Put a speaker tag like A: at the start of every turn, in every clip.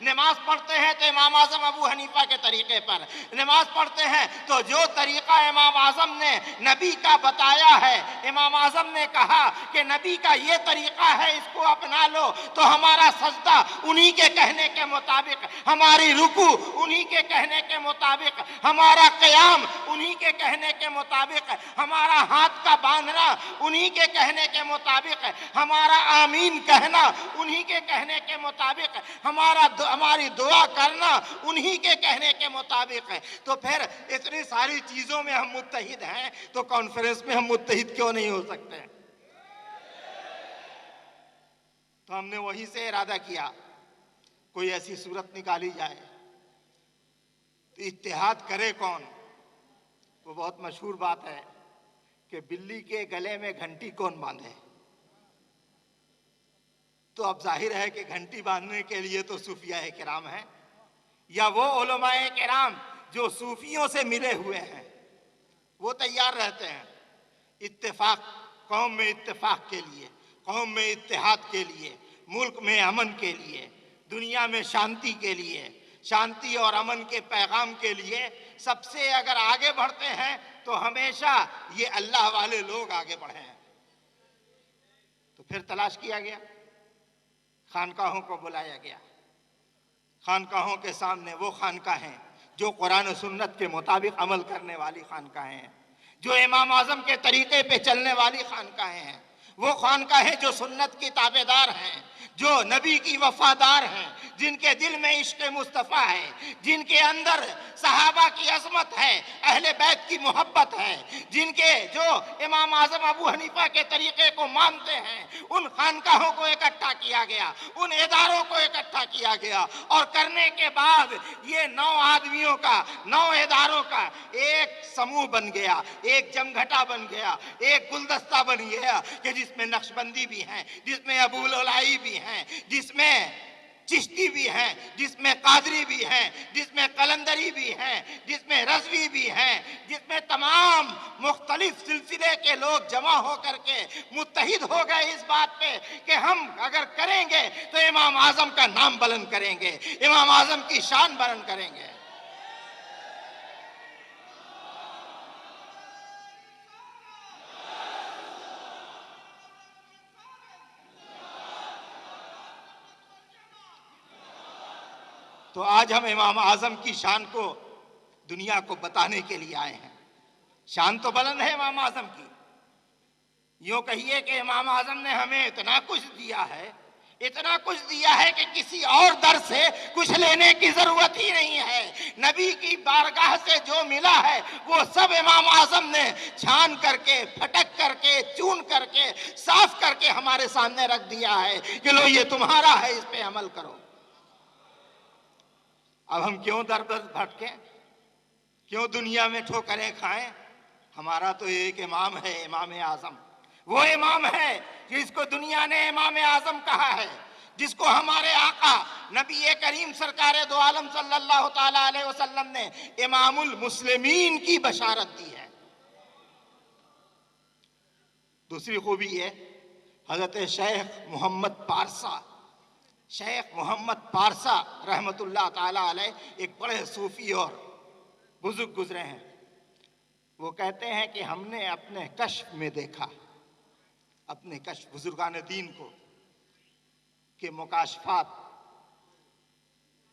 A: نماز پڑھتے ہیں تو امام اعظم ابو حنیفہ کے طریقے پر نماز پڑھتے ہیں، تو جو طریقہ امام اعظم نے نبی کا بتایا ہے، امام اعظم نے کہا کہ نبی کا یہ طریقہ ہے، اس کو اپنا لو، تو ہمارا سجدہ انہی کے کہنے کے مطابق، ہماری رکوع انہی کے کہنے کے مطابق، ہمارا قیام انہی کے کہنے کے مطابق، ہمارا ہاتھ کا باندھنا انہی کے کہنے کے مطابق، ہمارا آمین کہنا انہی کے کہنے کے مطابق، ہماری دعا کرنا انہی کے کہنے کے مطابق ہے۔ تو پھر اتنی ساری چیزوں میں ہم متحد ہیں، تو کانفرنس میں ہم متحد کیوں نہیں ہو سکتے؟ تو ہم نے وہیں سے ارادہ کیا کوئی ایسی صورت نکالی جائے تو اتحاد کرے کون؟ وہ بہت مشہور بات ہے کہ بلی کے گلے میں گھنٹی کون باندھے؟ تو اب ظاہر ہے کہ گھنٹی باندھنے کے لیے تو صوفیاء کرام ہیں، یا وہ علماء کرام جو صوفیوں سے ملے ہوئے ہیں، وہ تیار رہتے ہیں اتفاق، قوم میں اتفاق کے لیے، قوم میں اتحاد کے لیے، ملک میں امن کے لیے، دنیا میں شانتی کے لیے، شانتی اور امن کے پیغام کے لیے سب سے اگر آگے بڑھتے ہیں تو ہمیشہ یہ اللہ والے لوگ آگے بڑھے ہیں۔ تو پھر تلاش کیا گیا، خانقاہوں کو بلایا گیا، خانقاہوں کے سامنے وہ خانقاہیں جو قرآن و سنت کے مطابق عمل کرنے والی خانقاہیں ہیں، جو امام اعظم کے طریقے پہ چلنے والی خانقاہیں ہیں، وہ خانقاہیں جو سنت کی تابعدار ہیں، جو نبی کی وفادار ہیں، جن کے دل میں عشق مصطفیٰ ہے، جن کے اندر صحابہ کی عظمت ہے، اہل بیت کی محبت ہے، جو امام اعظم ابو حنیفہ کے طریقے کو مانتے ہیں، ان خانقاہوں کو اکٹھا کیا گیا، ان اداروں کو اکٹھا کیا گیا، اور کرنے کے بعد یہ 9 آدمیوں کا، 9 اداروں کا ایک سموہ بن گیا، ایک جمگھٹا بن گیا، ایک گلدستہ بن گیا کہ جس میں نقشبندی بھی ہیں، جس میں ابو العلائی بھی ہیں، جس میں چشتی بھی ہیں، جس میں قادری بھی ہیں، جس میں قلندری بھی ہیں، جس میں رضوی بھی ہیں، جس میں تمام مختلف سلسلے کے لوگ جمع ہو کر کے متحد ہو گئے اس بات پہ کہ ہم اگر کریں گے تو امام اعظم کا نام بلند کریں گے، امام اعظم کی شان بلند کریں گے۔ تو آج ہم امام اعظم کی شان کو دنیا کو بتانے کے لیے آئے ہیں۔ شان تو بلند ہے امام اعظم کی، یوں کہیے کہ امام اعظم نے ہمیں اتنا کچھ دیا ہے، اتنا کچھ دیا ہے کہ کسی اور در سے کچھ لینے کی ضرورت ہی نہیں ہے۔ نبی کی بارگاہ سے جو ملا ہے وہ سب امام اعظم نے چھان کر کے، پھٹک کر کے، چون کر کے، صاف کر کے ہمارے سامنے رکھ دیا ہے کہ لو یہ تمہارا ہے، اس پہ عمل کرو۔ اب ہم کیوں در در بھٹکیں، کیوں دنیا میں ٹھوکریں کھائیں؟ ہمارا تو ایک امام ہے، امام اعظم۔ وہ امام ہے جس کو دنیا نے امام اعظم کہا ہے، جس کو ہمارے آقا نبی کریم سرکار دو عالم صلی اللہ تعالی علیہ وسلم نے امام المسلمین کی بشارت دی ہے۔ دوسری خوبی ہے حضرت شیخ محمد پارسا، شیخ محمد پارسا رحمت اللہ تعالی علیہ ایک بڑے صوفی اور بزرگ گزرے ہیں۔ وہ کہتے ہیں کہ ہم نے اپنے کشف میں دیکھا، اپنے کشف بزرگان دین کو، کہ مکاشفات،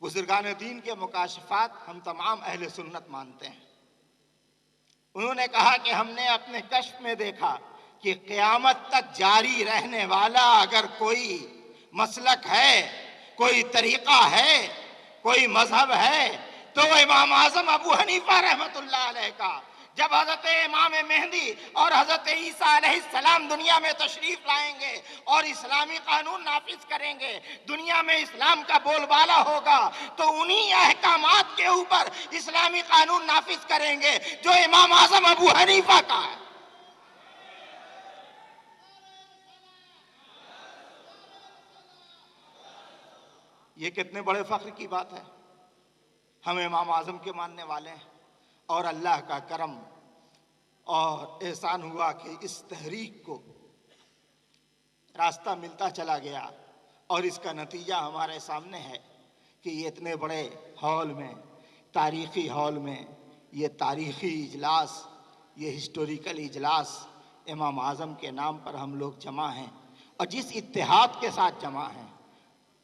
A: بزرگان دین کے مکاشفات ہم تمام اہل سنت مانتے ہیں۔ انہوں نے کہا کہ ہم نے اپنے کشف میں دیکھا کہ قیامت تک جاری رہنے والا اگر کوئی مسلک ہے، کوئی طریقہ ہے، کوئی مذہب ہے تو وہ امام اعظم ابو حنیفہ رحمت اللہ علیہ کا۔ جب حضرت امام مہدی اور حضرت عیسیٰ علیہ السلام دنیا میں تشریف لائیں گے اور اسلامی قانون نافذ کریں گے، دنیا میں اسلام کا بول بالا ہوگا، تو انہی احکامات کے اوپر اسلامی قانون نافذ کریں گے جو امام اعظم ابو حنیفہ کا ہے۔ یہ کتنے بڑے فخر کی بات ہے، ہم امام اعظم کے ماننے والے ہیں۔ اور اللہ کا کرم اور احسان ہوا کہ اس تحریک کو راستہ ملتا چلا گیا، اور اس کا نتیجہ ہمارے سامنے ہے کہ یہ اتنے بڑے ہال میں، تاریخی ہال میں، یہ تاریخی اجلاس، یہ ہسٹوریکل اجلاس امام اعظم کے نام پر ہم لوگ جمع ہیں، اور جس اتحاد کے ساتھ جمع ہیں،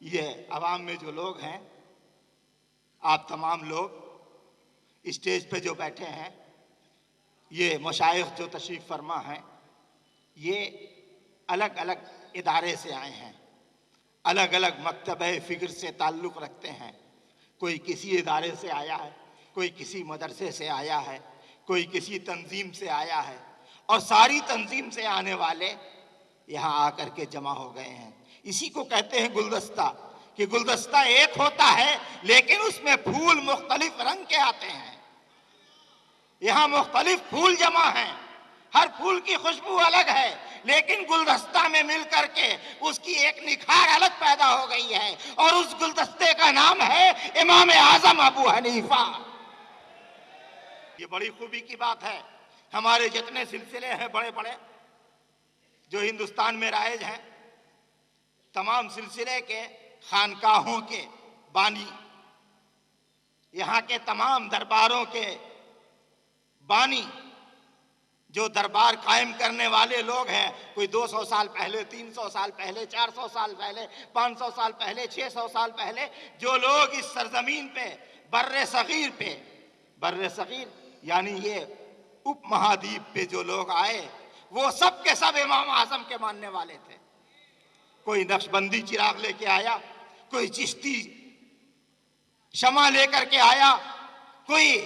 A: یہ عوام میں جو لوگ ہیں، آپ تمام لوگ اسٹیج پہ جو بیٹھے ہیں، یہ مشائخ جو تشریف فرما ہیں، یہ الگ الگ ادارے سے آئے ہیں، الگ الگ مکتبہ فکر سے تعلق رکھتے ہیں. کوئی کسی ادارے سے آیا ہے، کوئی کسی مدرسے سے آیا ہے، کوئی کسی تنظیم سے آیا ہے، اور ساری تنظیم سے آنے والے یہاں آ کر کے جمع ہو گئے ہیں. اسی کو کہتے ہیں گلدستہ، کہ گلدستہ ایک ہوتا ہے لیکن اس میں پھول مختلف رنگ کے آتے ہیں. یہاں مختلف پھول جمع ہیں، ہر پھول کی خوشبو الگ ہے، لیکن گلدستہ میں مل کر کے اس کی ایک نکھار الگ پیدا ہو گئی ہے، اور اس گلدستے کا نام ہے امام اعظم ابو حنیفہ. یہ بڑی خوبی کی بات ہے. ہمارے جتنے سلسلے ہیں بڑے بڑے جو ہندوستان میں رائج ہیں، تمام سلسلے کے خانقاہوں کے بانی، یہاں کے تمام درباروں کے بانی، جو دربار قائم کرنے والے لوگ ہیں، کوئی 200 سال پہلے، 300 سال پہلے، 400 سال پہلے، 500 سال پہلے، 600 سال پہلے، جو لوگ اس سرزمین پہ، بر صغیر پہ، بر صغیر یعنی یہ اپ مہادیپ پہ جو لوگ آئے، وہ سب کے سب امام اعظم کے ماننے والے تھے. کوئی نقشبندی چراغ لے کے آیا، کوئی چشتی شمع لے کر کے آیا، کوئی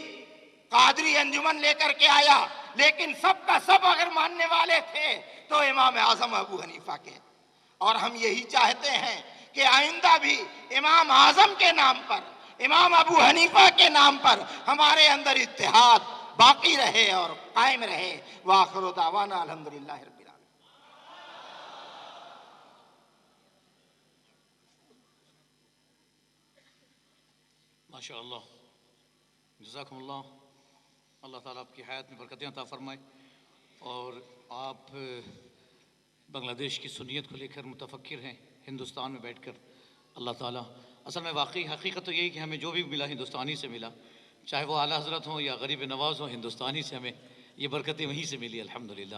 A: قادری انجمن لے کر کے آیا، لیکن سب کا سب اگر ماننے والے تھے تو امام اعظم ابو حنیفہ کے. اور ہم یہی چاہتے ہیں کہ آئندہ بھی امام اعظم کے نام پر، امام ابو حنیفہ کے نام پر ہمارے اندر اتحاد باقی رہے اور قائم رہے. وآخر دعوانا الحمدللہ رب العالمین.
B: ماشاء اللہ، جزاکم اللہ. اللہ تعالیٰ آپ کی حیات میں برکتیں عطا فرمائے، اور آپ بنگلہ دیش کی سنیت کو لے کر متفکر ہیں ہندوستان میں بیٹھ کر. اللہ تعالیٰ، اصل میں واقعی حقیقت تو یہی کہ ہمیں جو بھی ملا ہندوستانی سے ملا، چاہے وہ اعلیٰ حضرت ہوں یا غریب نواز ہوں، ہندوستانی سے ہمیں یہ برکتیں وہیں سے ملی الحمدللہ.